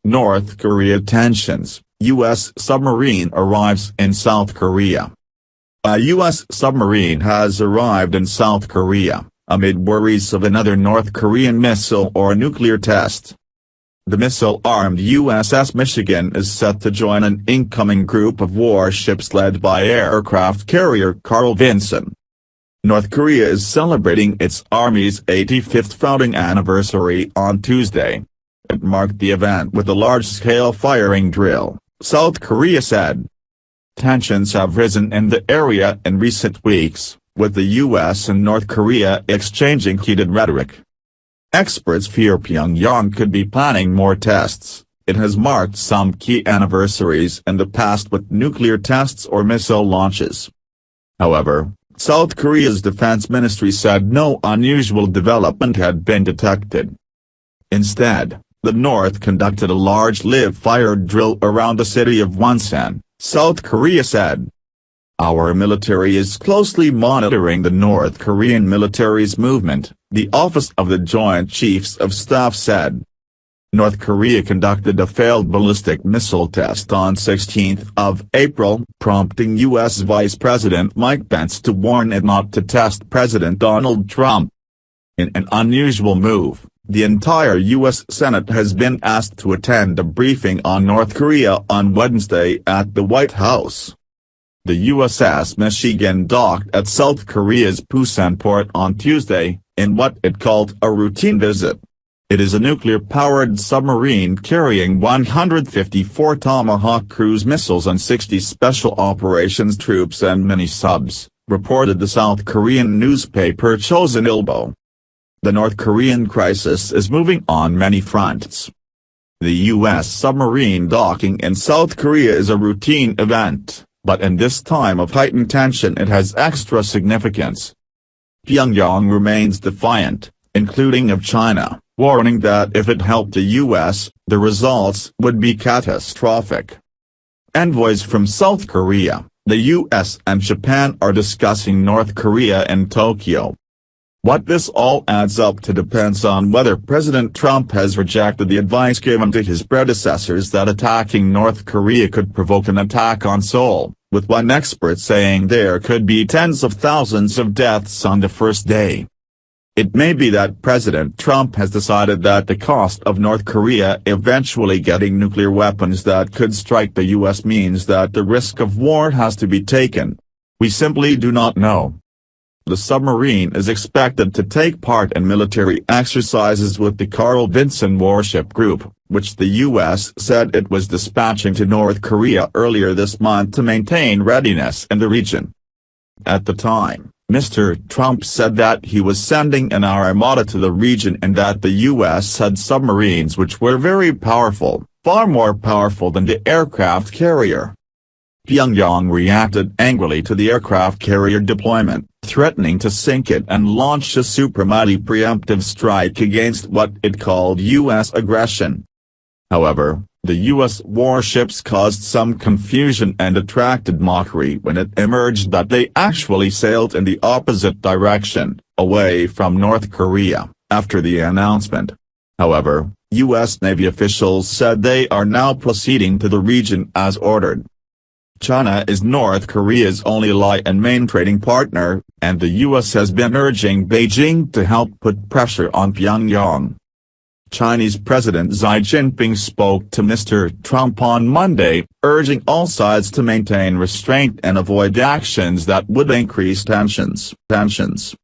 North Korea tensions, U.S. submarine arrives in South Korea. A U.S. submarine has arrived in South Korea, amid worries of another North Korean missile or nuclear test. The missile-armed USS Michigan is set to join an incoming group of warships led by aircraft carrier Carl Vinson. North Korea is celebrating its Army's 85th founding anniversary on Tuesday. It marked the event with a large-scale firing drill, South Korea said. Tensions have risen in the area in recent weeks, with the U.S. and North Korea exchanging heated rhetoric. Experts fear Pyongyang could be planning more tests. It has marked some key anniversaries in the past with nuclear tests or missile launches. However, South Korea's defense ministry said no unusual development had been detected. Instead, the North conducted a large live-fire drill around the city of Wonsan, South Korea said. Our military is closely monitoring the North Korean military's movement, the Office of the Joint Chiefs of Staff said. North Korea conducted a failed ballistic missile test on 16 April, prompting U.S. Vice President Mike Pence to warn it not to test President Donald Trump. In an unusual move, the entire U.S. Senate has been asked to attend a briefing on North Korea on Wednesday at the White House. The USS Michigan docked at South Korea's Busan port on Tuesday, in what it called a routine visit. It is a nuclear-powered submarine carrying 154 Tomahawk cruise missiles and 60 special operations troops and mini-subs, reported the South Korean newspaper Chosun Ilbo. The North Korean crisis is moving on many fronts. The U.S. submarine docking in South Korea is a routine event, but in this time of heightened tension it has extra significance. Pyongyang remains defiant, including of China, warning that if it helped the U.S., the results would be catastrophic. Envoys from South Korea, the U.S. and Japan are discussing North Korea in Tokyo. What this all adds up to depends on whether President Trump has rejected the advice given to his predecessors that attacking North Korea could provoke an attack on Seoul, with one expert saying there could be tens of thousands of deaths on the first day. It may be that President Trump has decided that the cost of North Korea eventually getting nuclear weapons that could strike the U.S. means that the risk of war has to be taken. We simply do not know. The submarine is expected to take part in military exercises with the Carl Vinson warship group, which the U.S. said it was dispatching to North Korea earlier this month to maintain readiness in the region. At the time, Mr. Trump said that he was sending an armada to the region and that the U.S. had submarines which were very powerful, far more powerful than the aircraft carrier. Pyongyang reacted angrily to the aircraft carrier deployment, threatening to sink it and launch a supermighty preemptive strike against what it called U.S. aggression. However, the U.S. warships caused some confusion and attracted mockery when it emerged that they actually sailed in the opposite direction, away from North Korea, after the announcement. However, U.S. Navy officials said they are now proceeding to the region as ordered. China is North Korea's only ally and main trading partner, and the U.S. has been urging Beijing to help put pressure on Pyongyang. Chinese President Xi Jinping spoke to Mr. Trump on Monday, urging all sides to maintain restraint and avoid actions that would increase tensions.